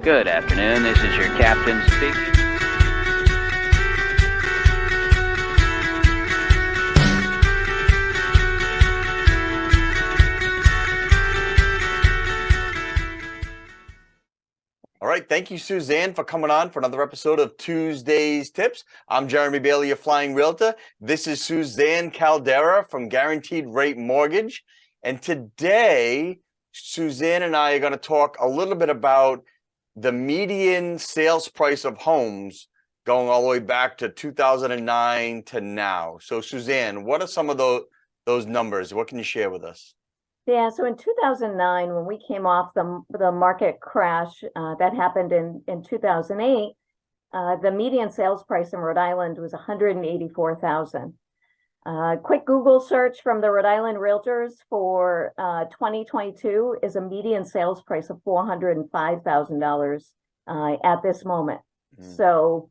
Good afternoon, this is your captain speaking. All right, thank you, Suzanne, for coming on for another episode of Tuesday's Tips. I'm Jeremy Bailey, your Flying Realtor. This is Suzanne Caldeira from Guaranteed Rate Mortgage. And today, Suzanne and I are going to talk a little bit about the median sales price of homes going all the way back to 2009 to now. So, Suzanne, what are some of those numbers? What can you share with us? Yeah, so in 2009, when we came off the market crash that happened in 2008, the median sales price in Rhode Island was $184,000. Quick Google search from the Rhode Island Realtors for 2022 is a median sales price of $405,000 at this moment. So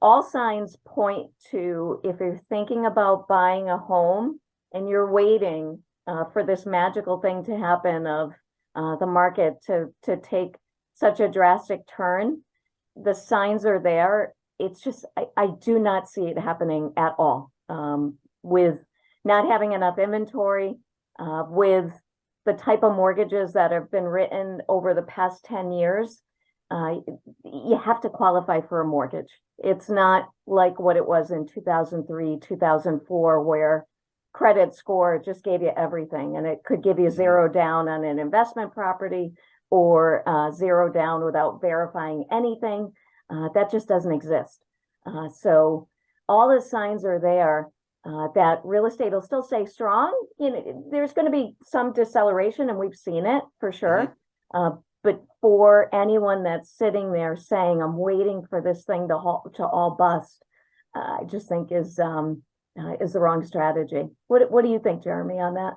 all signs point to, if you're thinking about buying a home and you're waiting for this magical thing to happen of the market to take such a drastic turn, the signs are there. It's just, I do not see it happening at all. With not having enough inventory, with the type of mortgages that have been written over the past 10 years, you have to qualify for a mortgage. It's not like what it was in 2003, 2004, where credit score just gave you everything, and it could give you zero down on an investment property or zero down without verifying anything. That just doesn't exist. So all the signs are there that real estate will still stay strong. You know, there's going to be some deceleration, and we've seen it for sure. But for anyone that's sitting there saying, "I'm waiting for this thing to all bust," I just think is the wrong strategy. What do you think, Jeremy, on that?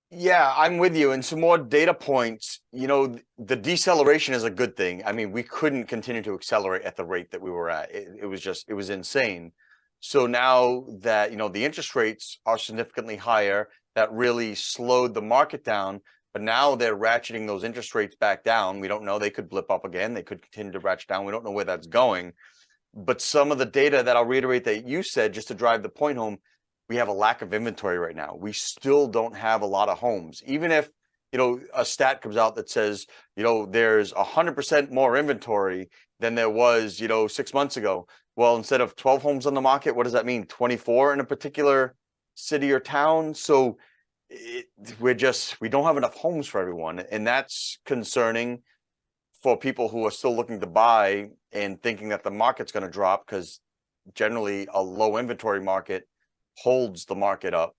Yeah, I'm with you. And some more data points, you know, the deceleration is a good thing. I mean, we couldn't continue to accelerate at the rate that we were at. It was insane. So now that, you know, the interest rates are significantly higher, that really slowed the market down. But now they're ratcheting those interest rates back down. We don't know. They could blip up again. They could continue to ratchet down. We don't know where that's going. But some of the data that I'll reiterate that you said, just to drive the point home, we have a lack of inventory right now. We still don't have a lot of homes. Even if, you know, a stat comes out that says, you know, there's 100% more inventory than there was, you know, 6 months ago. Well, instead of 12 homes on the market, what does that mean? 24 in a particular city or town? So we don't have enough homes for everyone. And that's concerning for people who are still looking to buy and thinking that the market's going to drop, because generally a low inventory market holds the market up.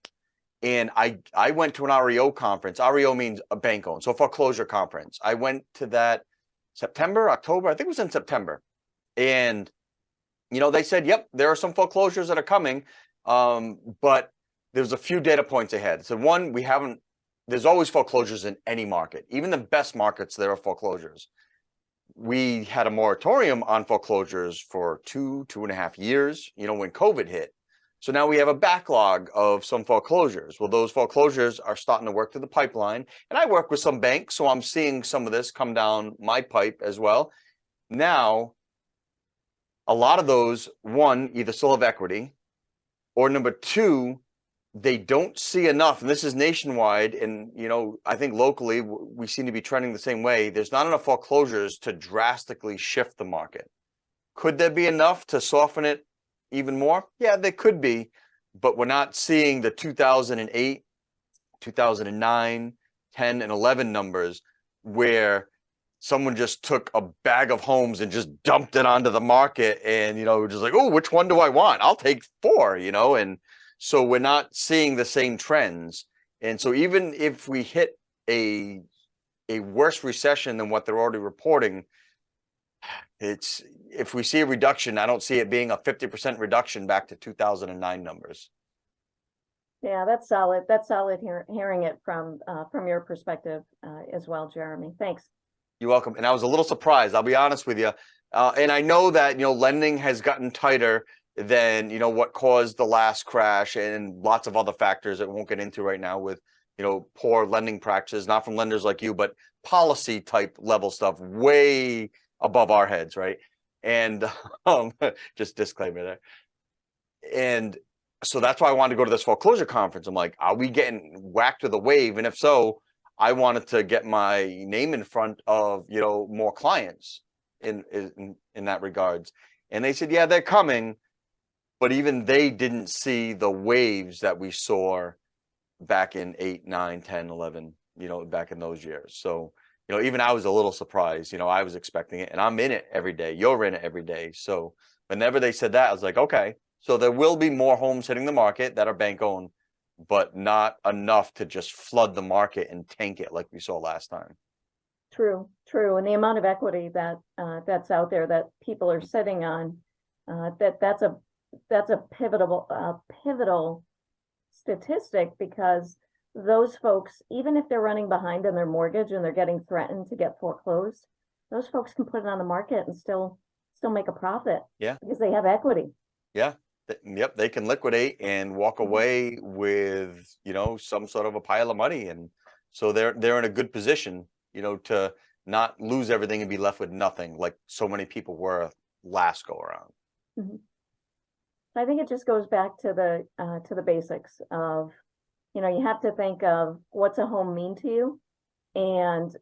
And I went to an REO conference. REO means a bank owned, so foreclosure conference. I went to that September, October, I think it was in September. And, you know, they said, yep, there are some foreclosures that are coming. But there's a few data points ahead. So one, there's always foreclosures in any market. Even the best markets, there are foreclosures. We had a moratorium on foreclosures for 2.5 years, you know, when COVID hit. So now we have a backlog of some foreclosures. Well, those foreclosures are starting to work through the pipeline. And I work with some banks, so I'm seeing some of this come down my pipe as well. Now, a lot of those, one, either still have equity, or number two, they don't see enough. And this is nationwide. And, you know, I think locally, we seem to be trending the same way. There's not enough foreclosures to drastically shift the market. Could there be enough to soften it even more? Yeah, there could be, but we're not seeing the 2008, 2009, 10, and 11 numbers where someone just took a bag of homes and just dumped it onto the market and, you know, just like, oh, which one do I want? I'll take 4, you know, and so we're not seeing the same trends. And so even if we hit a worse recession than what they're already reporting, if we see a reduction, I don't see it being a 50% reduction back to 2009 numbers. Yeah, that's solid. That's solid hearing it from your perspective as well, Jeremy. Thanks. You're welcome. And I was a little surprised, I'll be honest with you. And I know that, you know, lending has gotten tighter than, you know, what caused the last crash, and lots of other factors that we won't get into right now with, you know, poor lending practices, not from lenders like you, but policy type level stuff way above our heads, right? And just disclaimer there. And so that's why I wanted to go to this foreclosure conference. I'm like, are we getting whacked with a wave? And if so, I wanted to get my name in front of, you know, more clients in that regards. And they said, yeah, they're coming. But even they didn't see the waves that we saw back in 8, 9, 10, 11, you know, back in those years. So, you know, even I was a little surprised, you know, I was expecting it, and I'm in it every day. You're in it every day. So whenever they said that, I was like, okay, so there will be more homes hitting the market that are bank owned, but not enough to just flood the market and tank it like we saw last time. True. And the amount of equity that that's out there that people are sitting on, that's a pivotal statistic, because those folks, even if they're running behind on their mortgage and they're getting threatened to get foreclosed, those folks can put it on the market and still make a profit. Yeah. Because they have equity. Yeah. Yep. They can liquidate and walk away with, you know, some sort of a pile of money. And so they're in a good position, you know, to not lose everything and be left with nothing like so many people were last go around. Mm-hmm. I think it just goes back to the basics of, you know, you have to think of what's a home mean to you, and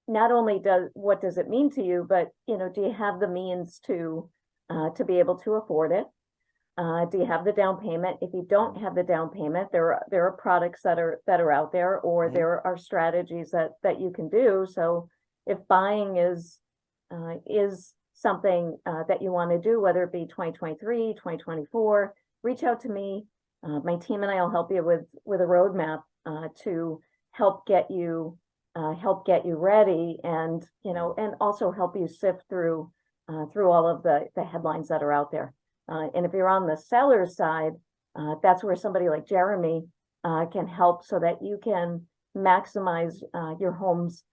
not only what does it mean to you, but, you know, do you have the means to be able to afford it? Do you have the down payment? If you don't have the down payment, there are products that are out there, or Mhm. there are strategies that you can do. So if buying is something that you want to do, whether it be 2023, 2024, reach out to me. My team and I will help you with a roadmap to help get you ready, and, you know, and also help you sift through all of the headlines that are out there. And if you're on the seller side, that's where somebody like Jeremy can help, so that you can maximize your home's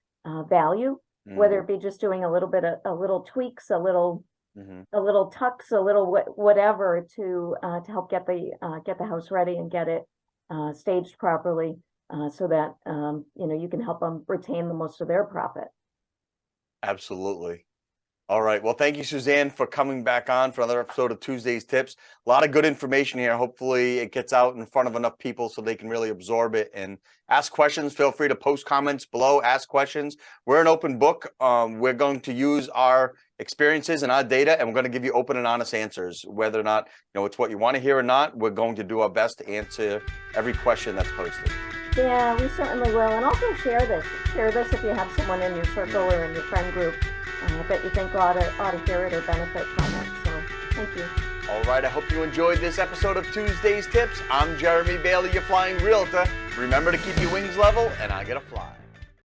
value, whether it be just doing a little tweaks, a little tucks, a little whatever to help get the house ready and get it staged properly, so that you know, you can help them retain the most of their profit. Absolutely. All right. Well, thank you, Suzanne, for coming back on for another episode of Tuesday's Tips. A lot of good information here. Hopefully it gets out in front of enough people so they can really absorb it and ask questions. Feel free to post comments below, ask questions. We're an open book. We're going to use our experiences and our data, and we're going to give you open and honest answers. Whether or not, you know, it's what you want to hear or not, we're going to do our best to answer every question that's posted. Yeah, we certainly will. And also share this if you have someone in your circle or in your friend group that you think ought to hear it or benefit from it. So thank you. All right, I hope you enjoyed this episode of Tuesday's Tips. I'm Jeremy Bailey, your flying realtor. Remember to keep your wings level, and I get a fly.